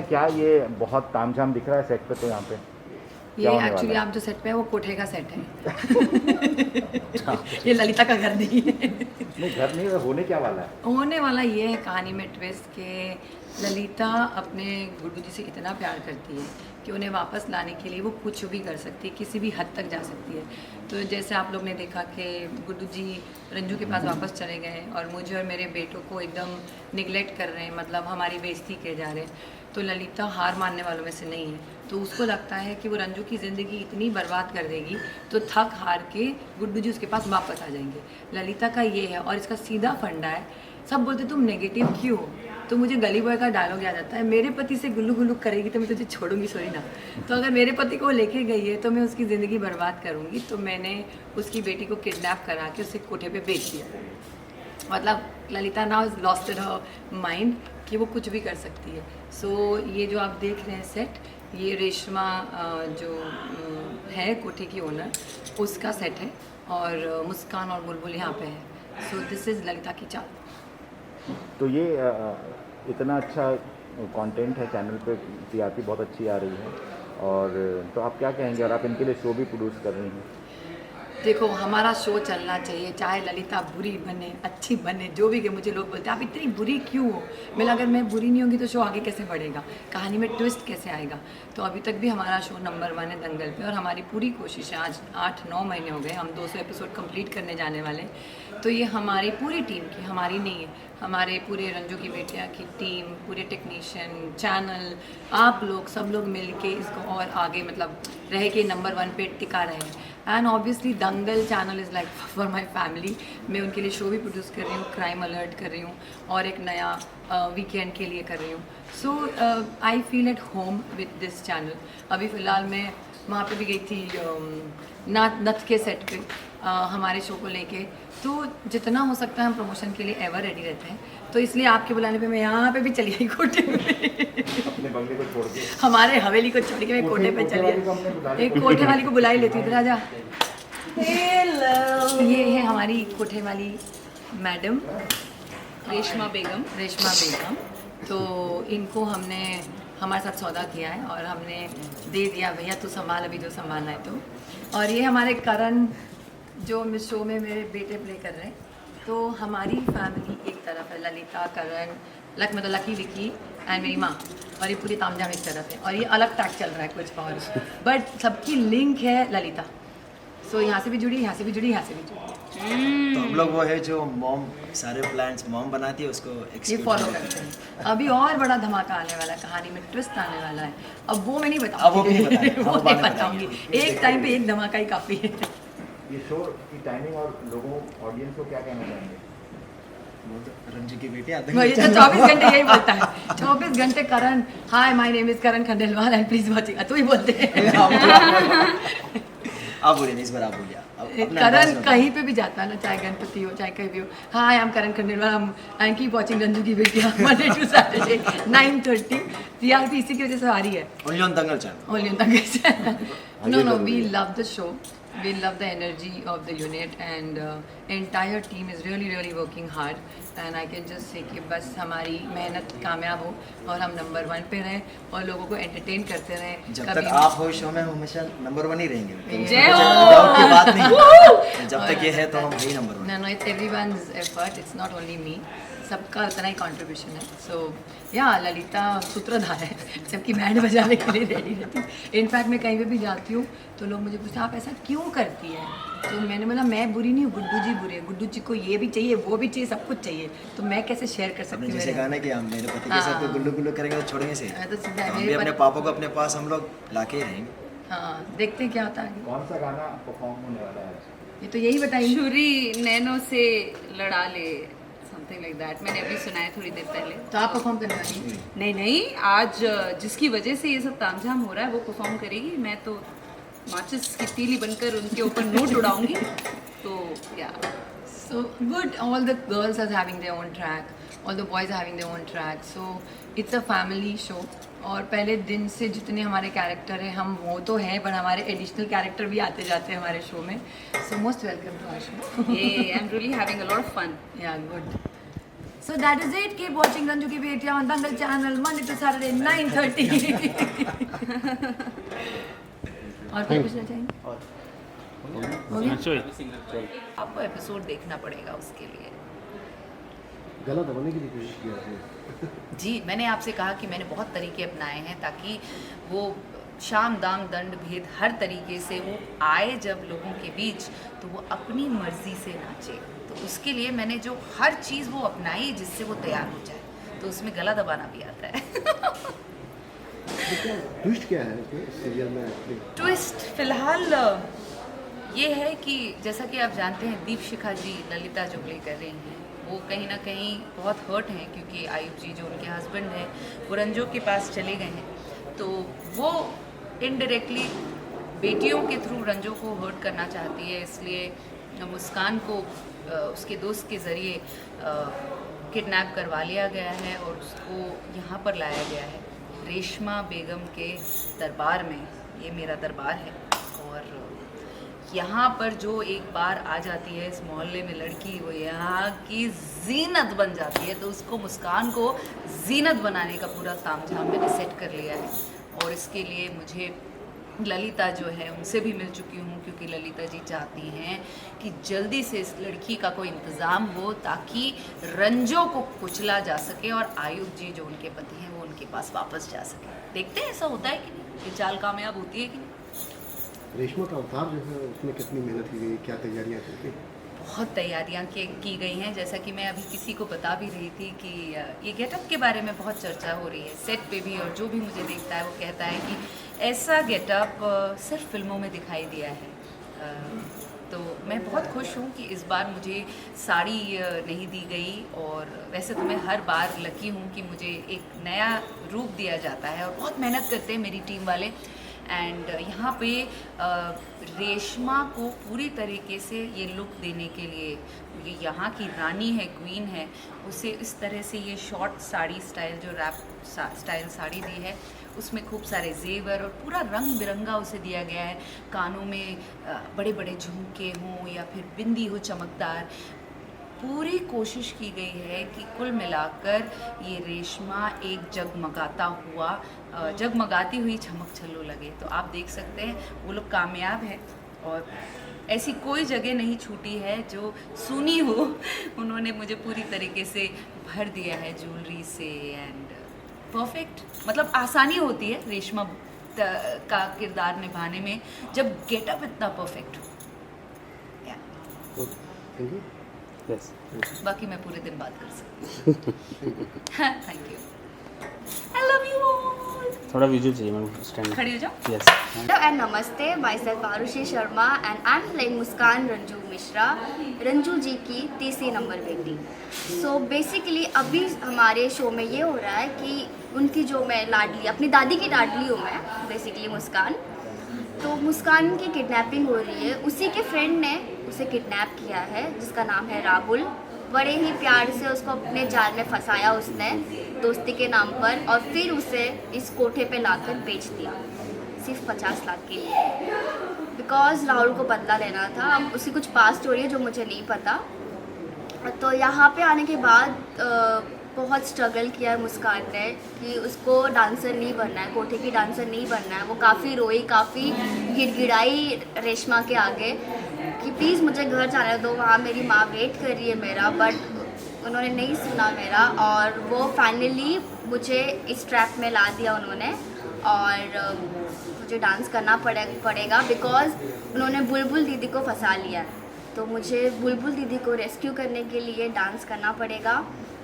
क्या ये बहुत तामझाम दिख रहा है सेट पे, तो यहाँ पे ये क्या होने एक्चुअली वाला आप जो सेट पे है वो कोठे का सेट है ये ललिता का घर नहीं है। नहीं घर नहीं है, होने क्या वाला है? होने वाला ये है कहानी में ट्विस्ट के ललिता अपने गुड्डू जी से इतना प्यार करती है कि उन्हें वापस लाने के लिए वो कुछ भी कर सकती है, किसी भी हद तक जा सकती है। तो जैसे आप लोग ने देखा कि गुड्डू जी रंजू के पास वापस चले गए और मुझे और मेरे बेटों को एकदम निगलेक्ट कर रहे हैं, मतलब हमारी बेइज्जती किए जा रहे हैं। तो ललिता हार मानने वालों में से नहीं है, तो उसको लगता है कि वो रंजू की ज़िंदगी इतनी बर्बाद कर देगी तो थक हार के गुड्डू जी उसके पास वापस आ जाएंगे। ललिता का ये है और इसका सीधा फंडा है। सब बोलते तुम नेगेटिव क्यों हो, तो मुझे गली बॉय का डायलॉग याद आता है, मेरे पति से गुल्लू गुल्लू करेगी तो मैं तुझे छोड़ूंगी सॉरी ना। तो अगर मेरे पति को लेके गई है तो मैं उसकी ज़िंदगी बर्बाद करूँगी। तो मैंने उसकी बेटी को किडनैप करा के उसे कोठे पे बेच दिया। मतलब Lalita now is lost in her mind कि वो कुछ भी कर सकती है। सो ये जो आप देख रहे हैं सेट, ये रेशमा जो है कोठे की ओनर, उसका सेट है और मुस्कान और बुलबुल यहाँ पे है। सो दिस इज़ ललिता की चाल। तो ये इतना अच्छा कंटेंट है चैनल पे, टीआरपी बहुत अच्छी आ रही है, और तो आप क्या कहेंगे? और आप इनके लिए शो भी प्रोड्यूस कर रही हैं। देखो हमारा शो चलना चाहिए, चाहे ललिता बुरी बने अच्छी बने जो भी, कि मुझे लोग बोलते हैं आप इतनी बुरी क्यों हो। मैं अगर मैं बुरी नहीं होंगी तो शो आगे कैसे बढ़ेगा, कहानी में ट्विस्ट कैसे आएगा। तो अभी तक भी हमारा शो नंबर 1 है दंगल पे और हमारी पूरी कोशिश है। आज 8-9 महीने हो गए, हम 200 एपिसोड कंप्लीट करने जाने वाले। तो ये हमारी पूरी टीम की, हमारी नहीं है, हमारे पूरे रंजू की बेटियाँ की टीम, पूरे टेक्नीशियन, चैनल, आप लोग सब लोग मिल के इसको और आगे मतलब रह के नंबर 1 पे टिका रहे हैं। And obviously Dangal channel is like for my family. मैं उनके लिए शो भी प्रोड्यूस कर रही हूँ, क्राइम अलर्ट कर रही हूँ और एक नया वीकेंड के लिए कर रही हूँ। So I feel at home with this channel. अभी फ़िलहाल मैं वहाँ पे भी गई थी नथ के सेट पे हमारे शो को लेके। तो जितना हो सकता है हम प्रमोशन के लिए एवर रेडी रहते हैं। तो इसलिए आपके बुलाने पे मैं यहाँ पे भी चली आई कोठे में अपने बंगले को छोड़ के, हमारे हवेली को छोड़ के मैं कोठे पे चली आई। एक कोठे वाली को बुला ही लेती, इधर आ जा। ये है हमारी कोठे वाली मैडम रेशमा बेगम। रेशमा बेगम। तो इनको हमने हमारे साथ सौदा किया है और हमने दे दिया, भैया तू संभाल अभी जो संभालना है तो। और ये हमारे करण जो शो में मेरे बेटे प्ले कर रहे हैं। तो हमारी फैमिली एक तरफ है, ललिता, करण, मतलब लकी विकी एंड मेरी माँ, और ये पूरी तामझाम एक तरफ है और ये अलग ट्रैक चल रहा है कुछ और, बट सबकी लिंक है ललिता। सो यहाँ से भी जुड़ी, यहाँ से भी जुड़ी, यहाँ से भी जुड़ी। तो हम लोग वो है जो मॉम सारे प्लान्स मॉम बनाती है उसको ये execute फॉलो करते करते हैं। अभी और बड़ा धमाका आने वाला है, कहानी में ट्विस्ट आने वाला है। अब वो मैं नहीं अब वो भी नहीं बताऊंगी बताएंगे, वो हम बाद नहीं में बताऊंगी। बताएंगे। एक टाइम पे एक धमाका ही काफ़ी है। ये शो की टाइमिंग और लोगों ऑडियंस को क्या कहना चाहेंगे? वो तो रंजू की बेटी आते वही तो 24 घंटे यही बोलता है, 24 घंटे Karan, hi my name is Karan Khandelwal and please watching. तू ही बोलते हैं आप बोलिए, इस बार आप बोलिए। करण कहीं पे भी जाता है ना, चाहे गणपति हो चाहे कहीं भी हो, hi I am Karan Khandelwal I keep watching Ranju की बेटियां मंडे टू सैटरडे 9:30। टीआरपी इसी की वजह से आ रही है, only on Dangal channel. only on the channel. No, we love the show. We love the energy of the unit and entire team is really working hard. And I can just say कि बस हमारी मेहनत कामयाब हो और हम number 1 पे रहें और लोगों को एंटरटेन करते रहें। जब तक आप हो शो में हम हमेशा नंबर 1 ही रहेंगे। जय हो। डाउट की बात नहीं, जब तक ये है तो हम ही number 1। No, it's everyone's effort. It's not only me. सबका उतना ही कंट्रीब्यूशन है। सो या ललिता सूत्रधार है, सबकी बैंड बजाने के लिए रेडी रहती है। इनफैक्ट मैं कहीं पे भी जाती हूँ तो लोग मुझे पूछते हैं आप ऐसा क्यों करती है। तो मैंने बोला मैं बुरी नहीं हूँ, गुड्डू जी बुरे हैं, गुड्डू जी को ये भी चाहिए वो भी चाहिए, सब कुछ चाहिए, तो मैं कैसे शेयर कर सकती आपने हूँ। जैसे कहा ना कि हम मेरे पति के साथ तो गुल्लू गुल्लू करेंगे तो छोड़ेंगे से, मैं तो सीधा हम भी मेरे अपने पति- पापा को अपने पास हम लोग लाके ही रहेंगे। हाँ देखते हैं क्या होता है। कौन सा गाना परफॉर्म होने वाला है आज? ये तो यही बताइए। छुरी नैनो से लड़ा ले, समथिंग लाइक दैट। मैंने अभी सुना है थोड़ी देर पहले। तो आप परफॉर्म करने वाली हैं? नहीं, आज जिसकी वजह से ये सब तामझाम हो रहा है वो परफॉर्म करेगी। मैं तो माचिस की तीली बनकर उनके ऊपर नोट उड़ाऊंगी। तो या So good, all the girls are having their own track, all the boys are having their own track. So it's a family show. और पहले दिन से जितने हमारे कैरेक्टर हैं हम वो तो हैं, पर हमारे एडिशनल कैरेक्टर भी आते जाते हैं हमारे शो में। So most welcome to our show. I am really having a lot of fun. Yeah good. So that is it. Keep watching Ranju Ki Betiyan on Dangal channel Monday to Saturday 9:30. और कोई पूछना चाहेंगे? हो गया? आपको episode देखना पड़ेगा उसके लिए। गला दबाने की भी कोशिश की आपने? जी, मैंने आपसे कहा कि मैंने बहुत तरीके अपनाए हैं ताकि वो शाम दाम दंड भेद हर तरीके से वो आए जब लोगों के बीच तो वो अपनी मर्जी से नाचे। तो उसके लिए मैंने जो हर चीज़ वो अपनाई जिससे वो तैयार हो जाए, तो उसमें गला दबाना भी आता है। ट्विस्ट क्या है इस सीरियल में एक्चुअली? ट्विस्ट फिलहाल ये है कि जैसा कि आप जानते हैं दीपशिखा जी ललिता जो प्ले कर रही हैं वो कहीं ना कहीं बहुत हर्ट हैं क्योंकि आयुब जी जो उनके हस्बैंड हैं वो रंजू के पास चले गए हैं। तो वो इनडायरेक्टली बेटियों के थ्रू रंजू को हर्ट करना चाहती है, इसलिए मुस्कान को उसके दोस्त के ज़रिए किडनैप करवा लिया गया है और उसको यहाँ पर लाया गया है रेशमा बेगम के दरबार में। ये मेरा दरबार है और यहाँ पर जो एक बार आ जाती है इस मोहल्ले में लड़की वो यहाँ की जीनत बन जाती है। तो उसको मुस्कान को जीनत बनाने का पूरा तामझाम मैंने सेट कर लिया है और इसके लिए मुझे ललिता जो है उनसे भी मिल चुकी हूँ क्योंकि ललिता जी चाहती हैं कि जल्दी से इस लड़की का कोई इंतज़ाम हो ताकि रंजो को कुचला जा सके और आयुब जी जो उनके पति हैं वो उनके पास वापस जा सके। देखते हैं ऐसा होता है कि नहीं, ये चाल कामयाब होती है कि नहीं। रेशमा का अवतार जो है उसमें कितनी मेहनत की गई, क्या तैयारियां की गई? बहुत तैयारियां की गई हैं। जैसा कि मैं अभी किसी को बता भी रही थी कि ये गेटअप के बारे में बहुत चर्चा हो रही है सेट पे भी, और जो भी मुझे देखता है वो कहता है कि ऐसा गेटअप सिर्फ फिल्मों में दिखाई दिया है। तो मैं बहुत खुश हूँ कि इस बार मुझे साड़ी नहीं दी गई और वैसे तो मैं हर बार लकी हूँ कि मुझे एक नया रूप दिया जाता है और बहुत मेहनत करते हैं मेरी टीम वाले। एंड यहाँ पे रेशमा को पूरी तरीके से ये लुक देने के लिए ये यहाँ की रानी है, क्वीन है, उसे इस तरह से ये शॉर्ट साड़ी स्टाइल जो रैप स्टाइल साड़ी दी है उसमें खूब सारे जेवर और पूरा रंग बिरंगा उसे दिया गया है। कानों में बड़े बड़े झुमके हों या फिर बिंदी हो चमकदार। पूरी कोशिश की गई है कि कुल मिलाकर ये रेशमा एक जगमगाती हुई चमक छल्लो लगे। तो आप देख सकते हैं वो लोग कामयाब है और ऐसी कोई जगह नहीं छूटी है जो सुनी हो। उन्होंने मुझे पूरी तरीके से भर दिया है ज्वेलरी से एंड परफेक्ट। मतलब आसानी होती है रेशमा का किरदार निभाने में जब गेटअप इतना परफेक्ट हो। Thank you. यस, बाकी मैं पूरे दिन बात कर सकती हूँ। Thank you, I love you all. थोड़ा विजुअल चाहिए मैम, स्टैंड। खड़ी हो जाओ। Yes. Hello and Namaste, myself Arushi Sharma and I'm playing Muskan Ranju Mishra, Ranju ji की तीसरी नंबर बेटी। So basically अभी हमारे शो में ये हो रहा है कि उनकी जो मैं लाडली, अपनी दादी की लाडली हूँ मैं बेसिकली मुस्कान। तो मुस्कान की किडनैपिंग हो रही है, उसी के फ्रेंड ने उसे किडनैप किया है जिसका नाम है राहुल। बड़े ही प्यार से उसको अपने जाल में फंसाया उसने दोस्ती के नाम पर और फिर उसे इस कोठे पे लाकर बेच दिया सिर्फ 50 लाख के लिए, बिकॉज राहुल को बदला लेना था। अब उसकी कुछ पास्ट स्टोरी है जो मुझे नहीं पता। तो यहाँ पे आने के बाद बहुत स्ट्रगल किया है मुस्कान ने कि उसको डांसर नहीं बनना है, कोठे की डांसर नहीं बनना है। वो काफ़ी रोई, काफ़ी गिड़गिड़ाई रेशमा के आगे कि प्लीज़ मुझे घर जाने दो, वहाँ मेरी माँ वेट कर रही है मेरा। बट उन्होंने नहीं सुना मेरा और वो फाइनली मुझे इस ट्रैप में ला दिया उन्होंने और मुझे डांस करना पड़ेगा बिकॉज उन्होंने बुलबुल दीदी को फंसा लिया है। तो मुझे बुलबुल दीदी को रेस्क्यू करने के लिए डांस करना पड़ेगा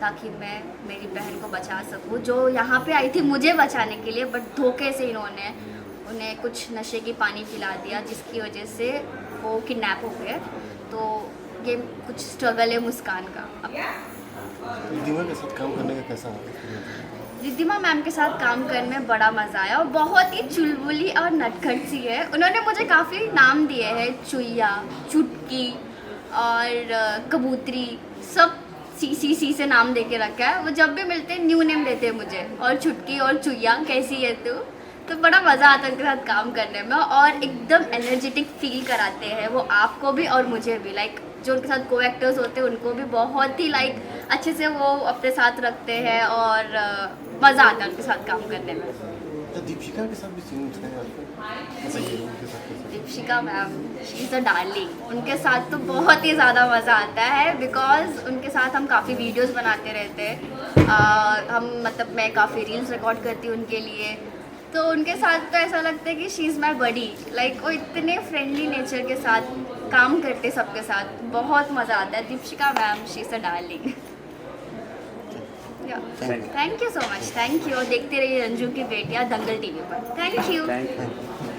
ताकि मैं मेरी बहन को बचा सकूं, जो यहाँ पे आई थी मुझे बचाने के लिए। बट धोखे से इन्होंने उन्हें कुछ नशे की पानी पिला दिया जिसकी वजह से वो किडनैप हो गए। तो ये कुछ स्ट्रगल है मुस्कान का। रिद्धिमा के साथ काम करने का कैसा है? रिद्धिमा मैम के साथ काम करने में बड़ा मज़ा आया और बहुत ही चुलबुली और नटखट सी है। उन्होंने मुझे काफ़ी नाम दिए हैं, चुईया, चुटकी और कबूतरी, सब सी से नाम दे के रखा है। वो जब भी मिलते हैं न्यू नेम देते हैं मुझे, और चुटकी और चुईया कैसी है तू। तो बड़ा मज़ा आता है उनके साथ काम करने में और एकदम एनर्जेटिक फील कराते हैं वो आपको भी और मुझे भी। लाइक जो उनके साथ को एक्टर्स होते हैं उनको भी बहुत ही लाइक अच्छे से वो अपने साथ रखते हैं और मज़ा आता है उनके साथ काम करने में। तो दीपिका के साथ भी सीन्स हैं आपके? बताइए उनके साथ कैसा? Deepika ma'am she is a darling, उनके साथ तो बहुत ही ज़्यादा मज़ा आता है बिकॉज़ उनके साथ हम काफ़ी वीडियोस बनाते रहते हैं। हम मतलब मैं काफ़ी रील्स रिकॉर्ड करती हूँ उनके लिए, तो उनके साथ तो ऐसा लगता है कि she is my buddy. Like वो इतने फ्रेंडली नेचर के साथ काम करते सबके साथ, बहुत मज़ा आता है। Deepika ma'am she is a darling. Thank you so much, thank you. देखते रहिए रंजू की बेटियाँ दंगल टीवी पर। Thank you. Thank you.